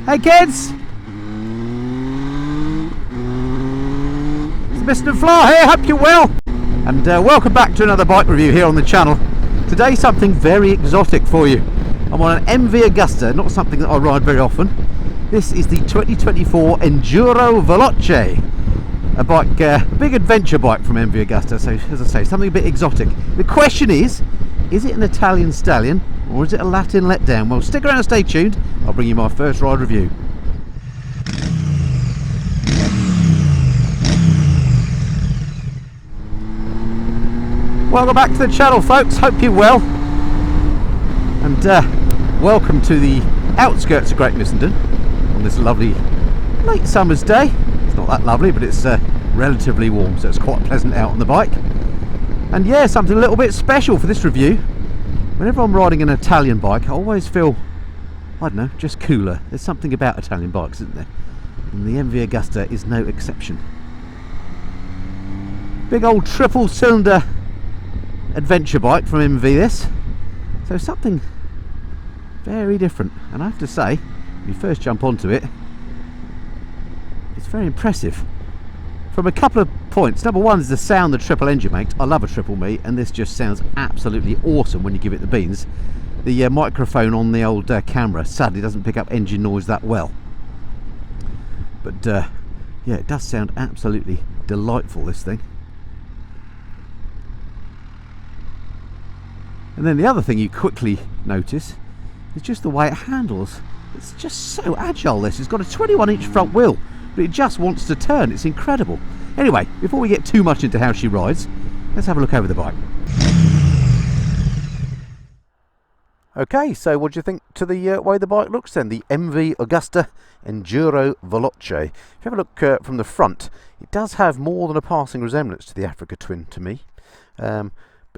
Hey kids! It's Mr. Fly here, hope you're well! And welcome back to another bike review here on the channel. Today something very exotic for you. I'm on an MV Agusta, not something that I ride very often. This is the 2024 Enduro Veloce. A bike, big adventure bike from MV Agusta, so as I say, something a bit exotic. The question is it an Italian stallion or is it a Latin letdown? Well, stick around and stay tuned. I'll bring you my first ride review. Welcome back to the channel, folks. Hope you're well. And welcome to the outskirts of Great Missenden on this lovely late summer's day. It's not that lovely, but it's relatively warm, so it's quite pleasant out on the bike. And yeah, something a little bit special for this review. Whenever I'm riding an Italian bike, I always feel, I don't know, just cooler. There's something about Italian bikes, isn't there? And the MV Agusta is no exception. Big old triple cylinder adventure bike from MV this. So something very different. And I have to say, when you first jump onto it, it's very impressive. From a couple of points. Number one is the sound the triple engine makes. I love a triple me, and this just sounds absolutely awesome when you give it the beans. The microphone on the old camera sadly doesn't pick up engine noise that well, but yeah, it does sound absolutely delightful, this thing. And then the other thing you quickly notice is just the way it handles. It's just so agile, this. It's got a 21-inch front wheel, but it just wants to turn. It's incredible. Anyway, before we get too much into how she rides, let's have a look over the bike. Okay, so what do you think to the way the bike looks then? The MV Agusta Enduro Veloce. If you have a look from the front, it does have more than a passing resemblance to the Africa Twin to me. But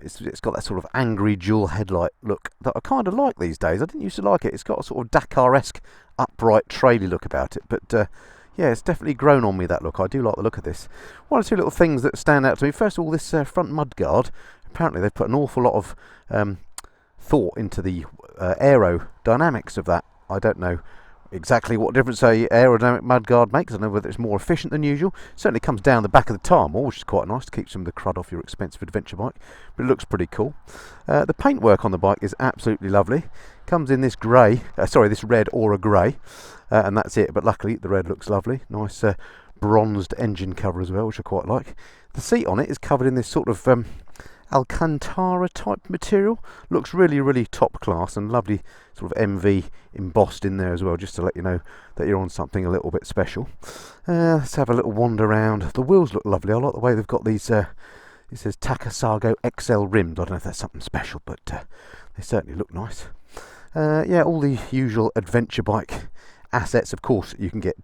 it's got that sort of angry dual headlight look that I kind of like these days. I didn't used to like it. It's got a sort of Dakar-esque upright traily look about it, but yeah, it's definitely grown on me, that look. I do like the look of this. One or two little things that stand out to me. First of all, this front mudguard. Apparently they've put an awful lot of thought into the aerodynamics of that. I don't know exactly what difference a aerodynamic mudguard makes. I don't know whether it's more efficient than usual. Certainly comes down the back of the tyre more, which is quite nice to keep some of the crud off your expensive adventure bike. But it looks pretty cool. The paintwork on the bike is absolutely lovely. Comes in this grey, this red or a grey. And that's it, but luckily the red looks lovely. Nice bronzed engine cover as well, which I quite like. The seat on it is covered in this sort of Alcantara type material. Looks really, really top class, and lovely sort of MV embossed in there as well, just to let you know that you're on something a little bit special. Let's have a little wander around. The wheels look lovely. I like the way they've got these, it says Takasago XL rims. I don't know if that's something special, but they certainly look nice. Yeah, all the usual adventure bike assets. Of course, you can get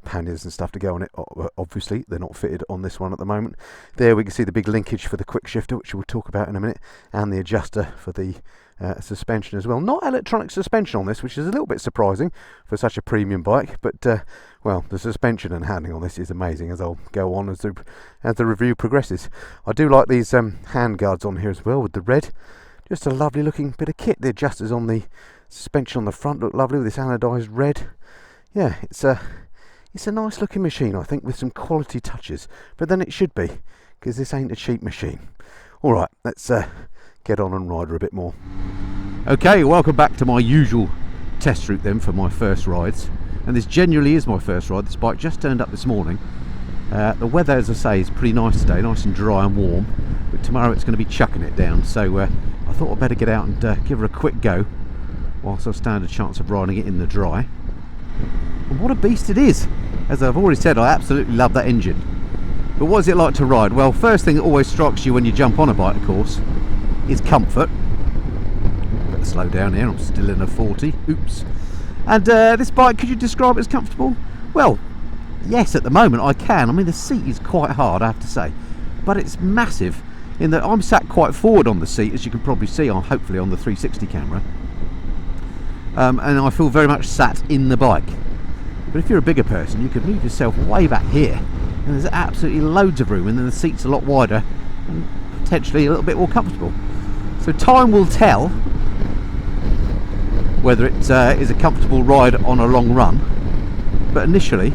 panniers and stuff to go on it. Obviously, they're not fitted on this one at the moment. There we can see the big linkage for the quick shifter, which we'll talk about in a minute, and the adjuster for the suspension as well. Not electronic suspension on this, which is a little bit surprising for such a premium bike, but well, the suspension and handling on this is amazing, as I'll go on as the review progresses. I do like these hand guards on here as well with the red. Just a lovely looking bit of kit. The adjusters on the suspension on the front look lovely with this anodised red. Yeah, it's a nice looking machine, I think, with some quality touches. But then it should be, because this ain't a cheap machine. Alright, let's get on and ride her a bit more. Okay, welcome back to my usual test route then for my first rides. And this genuinely is my first ride. This bike just turned up this morning. The weather, as I say, is pretty nice today, nice and dry and warm. But tomorrow it's going to be chucking it down. So I thought I'd better get out and give her a quick go, whilst I stand a chance of riding it in the dry. And what a beast it is! As I've already said, I absolutely love that engine. But what is it like to ride? Well, first thing that always strikes you when you jump on a bike, of course, is comfort. Better slow down here, I'm still in a 40. Oops. And this bike, could you describe it as comfortable? Well, yes, at the moment I can. I mean, the seat is quite hard, I have to say. But it's massive in that I'm sat quite forward on the seat, as you can probably see hopefully on the 360 camera. And I feel very much sat in the bike. But if you're a bigger person, you could move yourself way back here, and there's absolutely loads of room, and then the seat's a lot wider and potentially a little bit more comfortable. So time will tell whether it is a comfortable ride on a long run. but initially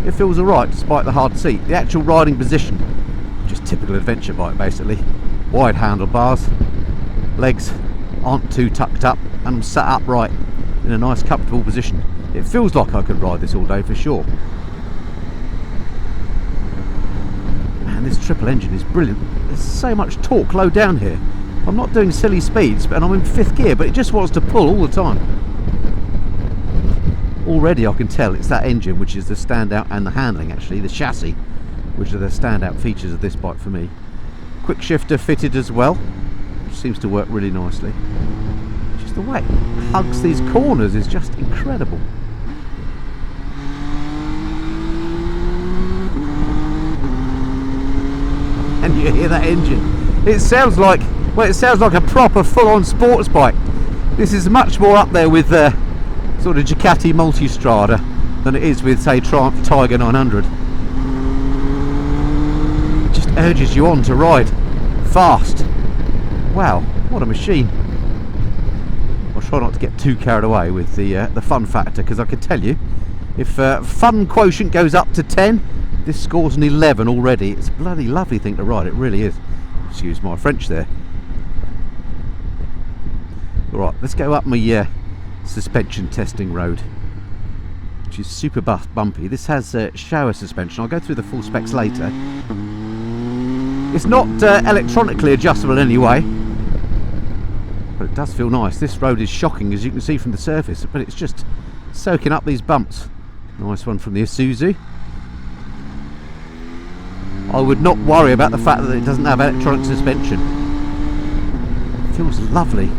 it feels alright despite the hard seat. The actual riding position, just typical adventure bike basically. Wide handlebars, legs aren't too tucked up, and I'm sat upright in a nice comfortable position. It feels like I could ride this all day for sure. Man, this triple engine is brilliant. There's so much torque low down here. I'm not doing silly speeds, and I'm in 5th gear, but it just wants to pull all the time. Already I can tell it's that engine which is the standout, and the handling actually, the chassis, which are the standout features of this bike for me. Quick shifter fitted as well, which seems to work really nicely. Just the way it hugs these corners is just incredible. And you hear that engine. It sounds like, well, it sounds like a proper full-on sports bike. This is much more up there with sort of Ducati Multistrada than it is with, say, Triumph Tiger 900. It just urges you on to ride fast. Wow, what a machine. I'll try not to get too carried away with the fun factor, because I can tell you, if fun quotient goes up to 10, this scores an 11 already. It's a bloody lovely thing to ride, it really is. Excuse my French there. Alright, let's go up my suspension testing road, which is super bumpy. This has shower suspension. I'll go through the full specs later. It's not electronically adjustable in any way, but it does feel nice. This road is shocking, as you can see from the surface, but it's just soaking up these bumps. Nice one from the Isuzu. I would not worry about the fact that it doesn't have electronic suspension. It feels lovely.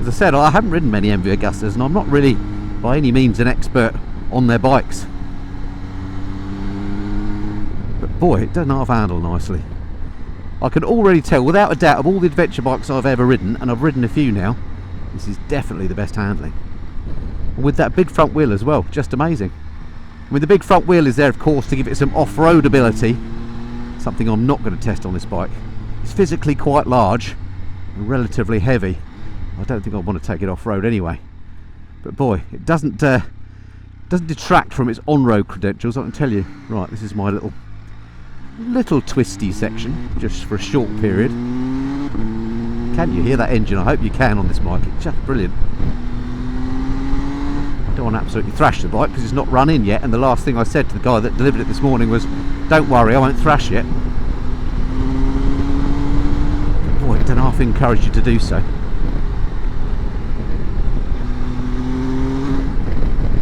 As I said, I haven't ridden many MV Agustas, and I'm not really by any means an expert on their bikes. But boy, it does half handle nicely. I can already tell, without a doubt, of all the adventure bikes I've ever ridden, and I've ridden a few now, this is definitely the best handling. And with that big front wheel as well, just amazing. I mean, the big front wheel is there, of course, to give it some off-road ability, something I'm not going to test on this bike. It's physically quite large and relatively heavy. I don't think I want to take it off-road anyway. But boy, it doesn't detract from its on-road credentials, I can tell you. Right, this is my little twisty section, just for a short period. Can you hear that engine? I hope you can on this bike. It's just brilliant. I don't want to absolutely thrash the bike because it's not run in yet, and the last thing I said to the guy that delivered it this morning was, don't worry, I won't thrash yet. But boy, I don't half encourage you to do so.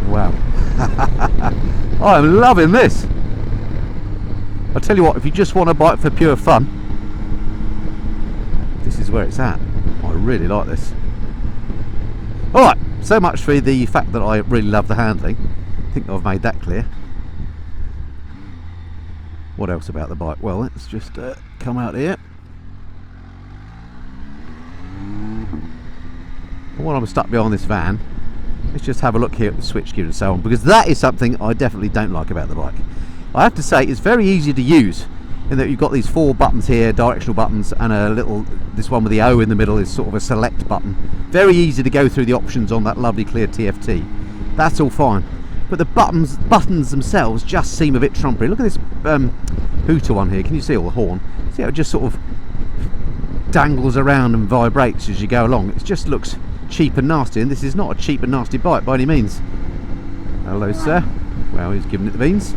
Wow. I'm loving this. I'll tell you what, if you just want a bike for pure fun, this is where it's at. I really like this. Alright, so much for the fact that I really love the handling. I think I've made that clear. What else about the bike? Well, let's just come out here. And while I'm stuck behind this van, let's just have a look here at the switchgear and so on, because that is something I definitely don't like about the bike. I have to say, it's very easy to use in that you've got these 4 buttons here, directional buttons, and a little, this one with the O in the middle is sort of a select button. Very easy to go through the options on that lovely clear TFT. That's all fine. But the buttons themselves just seem a bit trumpery. Look at this hooter one here. Can you see all the horn? See how it just sort of dangles around and vibrates as you go along? It just looks cheap and nasty, and this is not a cheap and nasty bike by any means. Hello, sir. Well, he's giving it the beans.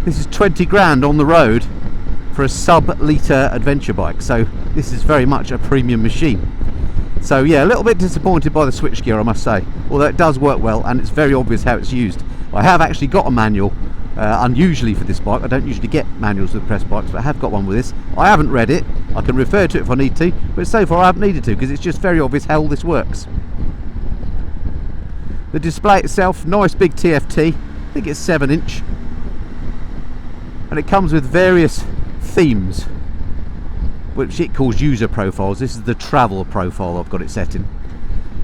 This is 20 grand on the road for a sub-litre adventure bike, so this is very much a premium machine. So yeah, a little bit disappointed by the switchgear, I must say, although it does work well and it's very obvious how it's used. I have actually got a manual, unusually for this bike. I don't usually get manuals with press bikes, but I have got one with this. I haven't read it. I can refer to it if I need to, but so far I haven't needed to, because it's just very obvious how all this works. The display itself, nice big TFT, I think it's 7-inch. And it comes with various themes, which it calls user profiles. This is the travel profile I've got it set in,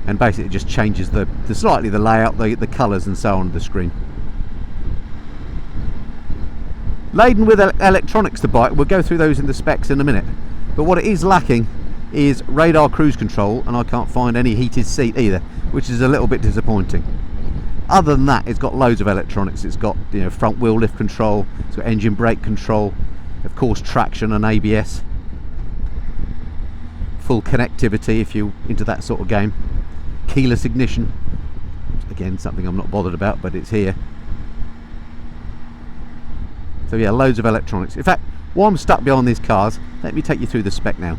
and basically it just changes slightly the layout, the colours and so on of the screen. Laden with electronics, the bike, we'll go through those in the specs in a minute, but what it is lacking is radar cruise control, and I can't find any heated seat either, which is a little bit disappointing. Other than that, it's got loads of electronics. It's got, you know, front wheel lift control, it's got engine brake control, of course traction and ABS, full connectivity if you're into that sort of game, keyless ignition, again something I'm not bothered about, but it's here. So yeah, loads of electronics. In fact, while I'm stuck behind these cars, let me take you through the spec now.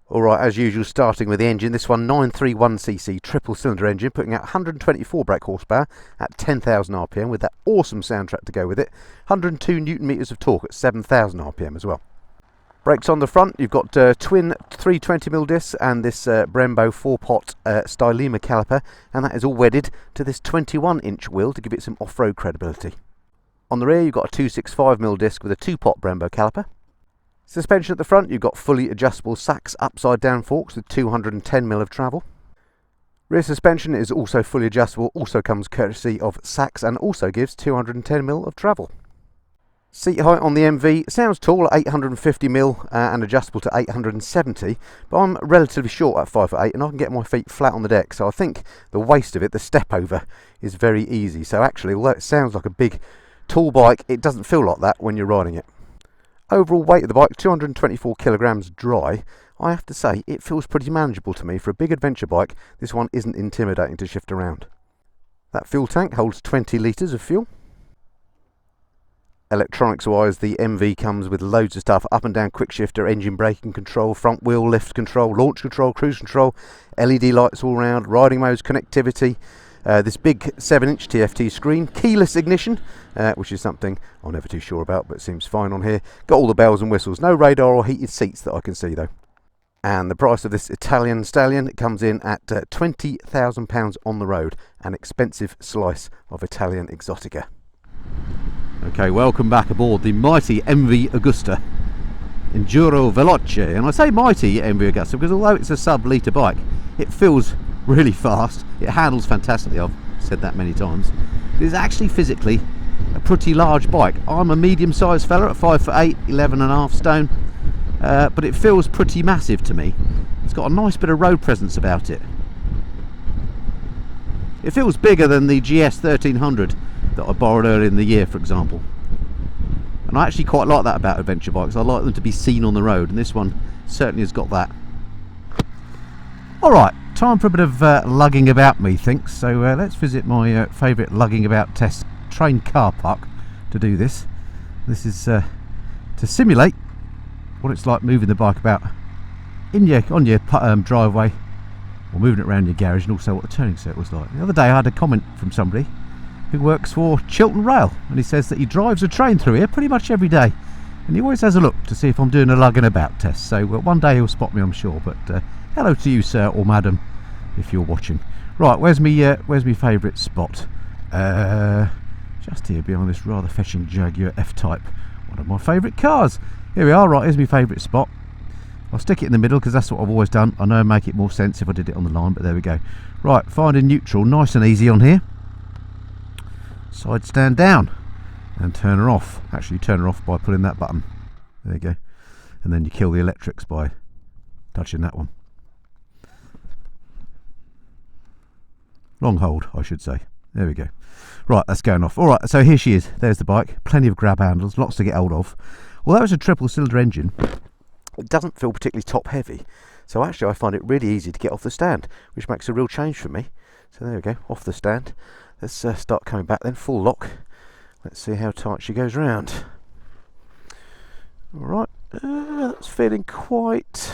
Alright, as usual, starting with the engine. This one, 931cc triple cylinder engine, putting out 124 brake horsepower at 10,000 RPM with that awesome soundtrack to go with it. 102 Newton meters of torque at 7,000 RPM as well. Brakes on the front, you've got twin 320mm discs and this Brembo 4-pot Stylema caliper, and that is all wedded to this 21-inch wheel to give it some off-road credibility. On the rear, you've got a 265mm disc with a 2-pot Brembo caliper. Suspension at the front, you've got fully adjustable Sachs upside down forks with 210mm of travel. Rear suspension is also fully adjustable, also comes courtesy of Sachs and also gives 210mm of travel. Seat height on the MV sounds tall at 850mm and adjustable to 870, but I'm relatively short at 5'8" and I can get my feet flat on the deck, so I think the waist of it, the step over, is very easy. So actually, although it sounds like a big tall bike, it doesn't feel like that when you're riding it. Overall weight of the bike, 224 kilograms dry. I have to say, it feels pretty manageable to me. For a big adventure bike, this one isn't intimidating to shift around. That fuel tank holds 20 litres of fuel. Electronics wise, the MV comes with loads of stuff: up and down quick shifter, engine braking control, front wheel lift control, launch control, cruise control, LED lights all round, riding modes, connectivity, this big 7-inch TFT screen, keyless ignition, which is something I'm never too sure about, but it seems fine on here. Got all the bells and whistles, no radar or heated seats that I can see though. And the price of this Italian stallion comes in at £20,000 on the road, an expensive slice of Italian exotica. Okay, welcome back aboard the mighty MV Agusta Enduro Veloce. And I say mighty MV Agusta because although it's a sub-litre bike, it feels really fast. It handles fantastically, I've said that many times. It is actually physically a pretty large bike. I'm a medium-sized fella at 5'8", 11.5 stone, but it feels pretty massive to me. It's got a nice bit of road presence about it. It feels bigger than the GS1300 that I borrowed earlier in the year, for example. And I actually quite like that about adventure bikes. I like them to be seen on the road, and this one certainly has got that. Alright, time for a bit of lugging about, methinks. So let's visit my favourite lugging about test train car park to do this. This is to simulate what it's like moving the bike about on your driveway, or moving it around your garage, and also what the turning circle was like. The other day I had a comment from somebody who works for Chiltern Rail, and he says that he drives a train through here pretty much every day, and he always has a look to see if I'm doing a lugging about test. So one day he'll spot me, I'm sure. But hello to you, sir or madam, if you're watching. Right, where's me favourite spot? Just here behind this rather fetching Jaguar F-Type, one of my favourite cars. Here we are. Right, here's my favourite spot. I'll stick it in the middle because that's what I've always done. I know it'd make it more sense if I did it on the line, but there we go. Right, finding neutral, nice and easy on here. Side stand down and turn her off. Actually, turn her off by pulling that button. There you go. And then you kill the electrics by touching that one. Long hold, I should say. There we go. Right, that's going off. Alright, so here she is. There's the bike. Plenty of grab handles, lots to get hold of. Although it's a triple cylinder engine, it doesn't feel particularly top heavy. So actually I find it really easy to get off the stand, which makes a real change for me. So there we go, off the stand. Let's start coming back then, full lock. Let's see how tight she goes round. Alright, that's feeling quite...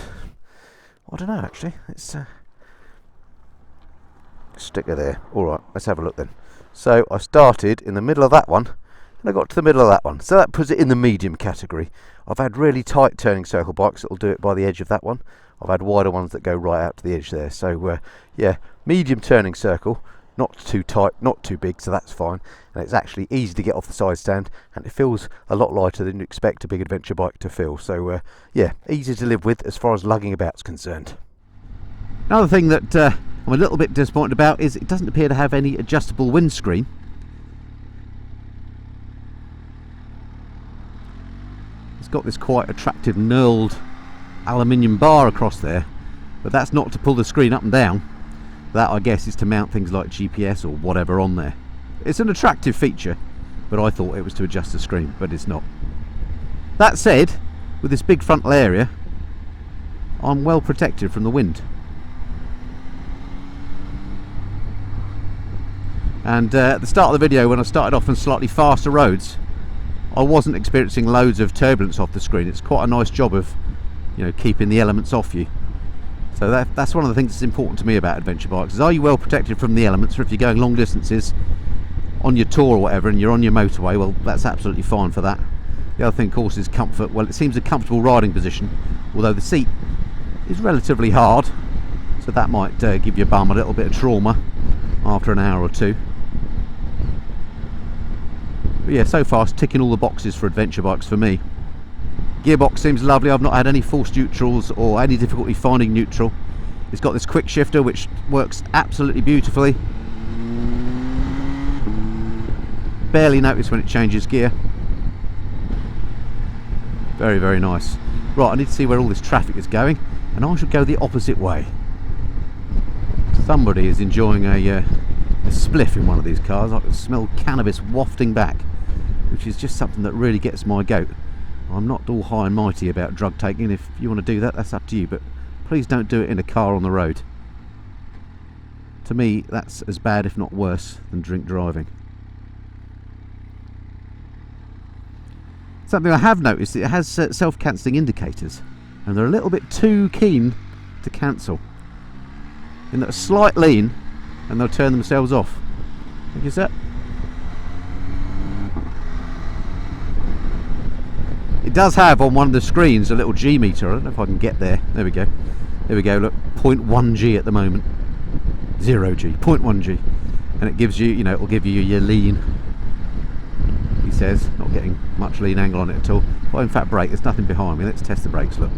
I don't know actually. Let's stick her there. Alright, let's have a look then. So I started in the middle of that one, and I got to the middle of that one. So that puts it in the medium category. I've had really tight turning circle bikes that will do it by the edge of that one. I've had wider ones that go right out to the edge there. So yeah, medium turning circle. Not too tight, not too big, so that's fine. And it's actually easy to get off the side stand, and it feels a lot lighter than you expect a big adventure bike to feel. So yeah, easy to live with as far as lugging about is concerned. Another thing that I'm a little bit disappointed about is it doesn't appear to have any adjustable windscreen. got this quite attractive knurled aluminium bar across there, but that's not to pull the screen up and down. That, I guess, is to mount things like GPS or whatever on there. It's an attractive feature, but I thought it was to adjust the screen, but it's not. That said, with this big frontal area, I'm well protected from the wind. And at the start of the video, when I started off on slightly faster roads, I wasn't experiencing loads of turbulence off the screen. It's quite a nice job of, you know, keeping the elements off you. So that's one of the things that's important to me about adventure bikes, is are you well protected from the elements? Or if you're going long distances on your tour or whatever and you're on your motorway, well, that's absolutely fine for that. The other thing, of course, is comfort. Well, it seems a comfortable riding position, although the seat is relatively hard, so that might give your bum a little bit of trauma after an hour or two. But yeah, so far it's ticking all the boxes for adventure bikes for me. Gearbox seems lovely. I've not had any forced neutrals or any difficulty finding neutral. It's got this quick shifter which works absolutely beautifully. Barely notice when it changes gear. Very, very nice. Right, I need to see where all this traffic is going, and I should go the opposite way. Somebody is enjoying a spliff in one of these cars. I can smell cannabis wafting back, which is just something that really gets my goat. I'm not all high and mighty about drug taking. If you want to do that, that's up to you, but please don't do it in a car on the road. To me, that's as bad, if not worse, than drink driving. Something I have noticed, it has self-cancelling indicators, and they're a little bit too keen to cancel. In that a slight lean, and they'll turn themselves off. Thank you, sir. It does have on one of the screens a little G meter. I don't know if I can get there. There we go. There we go. Look, 0.1 G at the moment. 0 G, 0.1 G, and it gives you, you know, it will give you your lean. He says, not getting much lean angle on it at all. If I in fact brake, there's nothing behind me. Let's test the brakes. Look.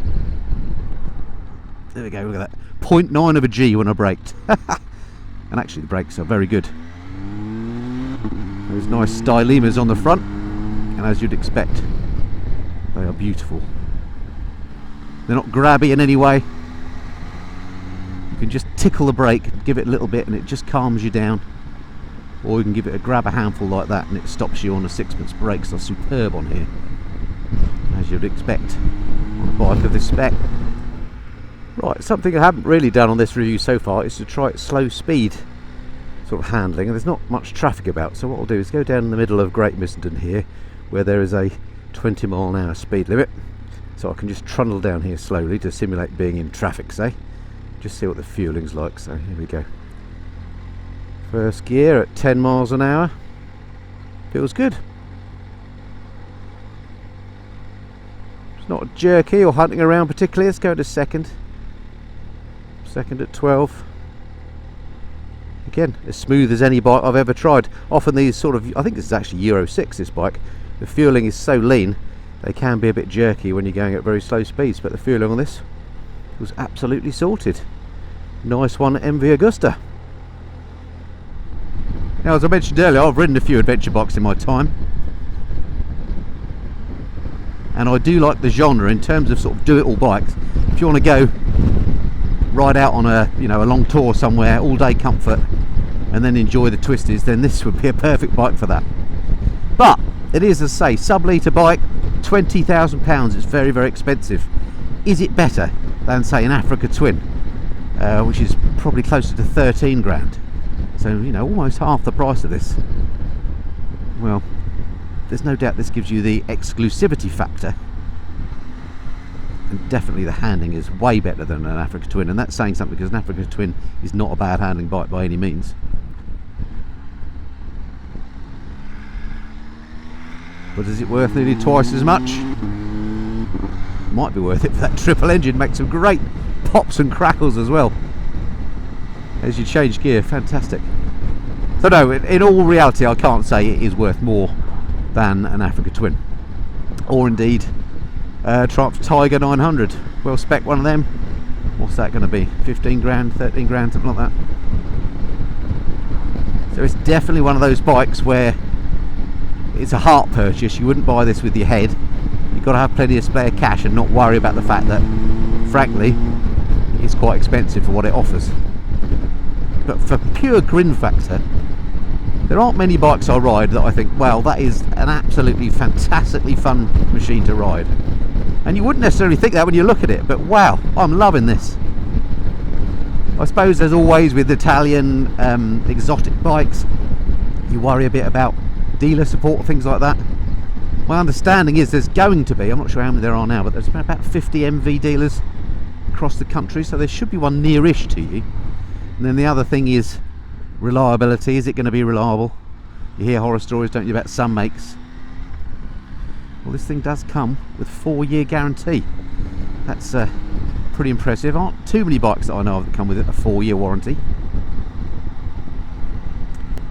There we go. Look at that. 0.9 of a G when I braked. And actually, the brakes are very good. Those nice stylemas on the front, and as you'd expect, they are beautiful. They're not grabby in any way. You can just tickle the brake, give it a little bit, and it just calms you down. Or you can give it grab a handful like that, and it stops you on a sixpence. Brakes are superb on here, as you'd expect on a bike of this spec. Right, something I haven't really done on this review so far is to try it slow speed sort of handling, and there's not much traffic about, so what I'll do is go down in the middle of Great Missenden here, where there is a 20-mile-an-hour speed limit, so I can just trundle down here slowly to simulate being in traffic, say. Just see what the fueling's like. So here we go. First gear at 10 miles an hour. Feels good. It's not jerky or hunting around particularly. Let's go to second. Second at 12. Again, as smooth as any bike I've ever tried. Often these sort of, I think this is actually Euro 6, this bike. The fueling is so lean, they can be a bit jerky when you're going at very slow speeds, but the fueling on this was absolutely sorted. Nice one, MV Agusta. Now, as I mentioned earlier, I've ridden a few adventure bikes in my time, and I do like the genre in terms of sort of do-it-all bikes. If you want to go ride out on a, you know, a long tour somewhere, all-day comfort, and then enjoy the twisties, then this would be a perfect bike for that. But it is, as I say, sub-litre bike, £20,000. It's very, very expensive. Is it better than, say, an Africa Twin, which is probably closer to 13 grand? So, you know, almost half the price of this. Well, there's no doubt this gives you the exclusivity factor, and definitely the handling is way better than an Africa Twin, and that's saying something because an Africa Twin is not a bad handling bike by any means. But is it worth nearly twice as much? Might be worth it for that triple engine. Makes some great pops and crackles as well as you change gear. Fantastic. So no, in all reality, I can't say it is worth more than an Africa Twin, or indeed Triumph Tiger 900. Well spec one of them. What's that going to be? 15 grand, 13 grand, something like that. So it's definitely one of those bikes where it's a heart purchase. You wouldn't buy this with your head. You're you've got to have plenty of spare cash and not worry about the fact that, frankly, it's quite expensive for what it offers. But for pure grin factor, there aren't many bikes I ride that I think, well, that is an absolutely fantastically fun machine to ride. And you wouldn't necessarily think that when you look at it, but wow, I'm loving this. I suppose as always with Italian exotic bikes, you worry a bit about dealer support, things like that. My understanding is there's going to be, I'm not sure how many there are now, but there's about 50 MV dealers across the country, so there should be one nearish to you. And then the other thing is reliability. Is it going to be reliable? You hear horror stories, don't you, about some makes. Well, this thing does come with 4-year guarantee. That's pretty impressive. Aren't too many bikes that I know of that come with a 4-year warranty.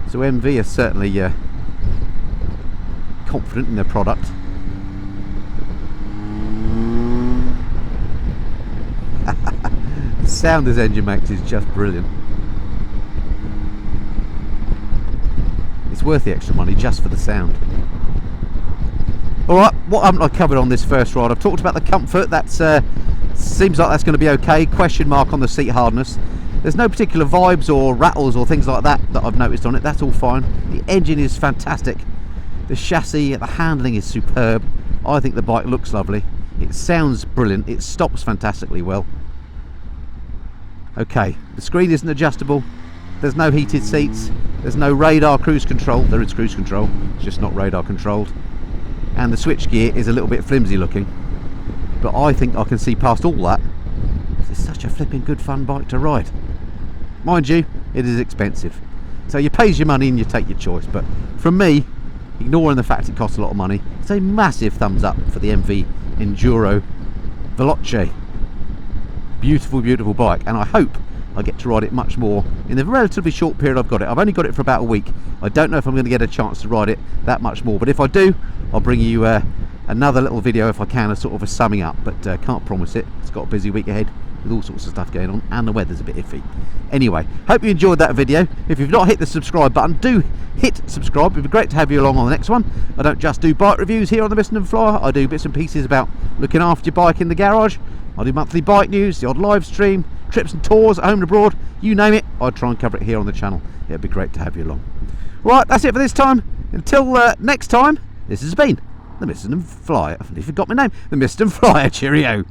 So MV are certainly confident in their product. The sound this engine makes is just brilliant. It's worth the extra money just for the sound. Alright, what haven't I covered on this first ride? I've talked about the comfort. That's seems like that's going to be okay. Question mark on the seat hardness. There's no particular vibes or rattles or things like that I've noticed on it. That's all fine. The engine is fantastic. The chassis, the handling is superb. I think the bike looks lovely. It sounds brilliant. It stops fantastically well. Okay, the screen isn't adjustable. There's no heated seats. There's no radar cruise control. There is cruise control, it's just not radar controlled. And the switch gear is a little bit flimsy looking. But I think I can see past all that. It's such a flipping good fun bike to ride. Mind you, it is expensive. So you pay your money and you take your choice. But from me, ignoring the fact it costs a lot of money, it's a massive thumbs up for the MV Enduro Veloce. Beautiful, beautiful bike, and I hope I get to ride it much more in the relatively short period I've got it. I've only got it for about a week. I don't know if I'm going to get a chance to ride it that much more, but if I do, I'll bring you another little video if I can, a sort of a summing up, but can't promise it. It's got a busy week ahead with all sorts of stuff going on, and the weather's a bit iffy. Anyway, hope you enjoyed that video. If you've not hit the subscribe button, do hit subscribe. It'd be great to have you along on the next one. I don't just do bike reviews here on the Mr. Flyer. I do bits and pieces about looking after your bike in the garage. I do monthly bike news, the odd live stream, trips and tours at home and abroad, you name it, I try and cover it here on the channel. It'd be great to have you along. Right, that's it for this time. Until next time, this has been the Mr. Flyer. I've forgot my name. The Mr. Flyer. Cheerio.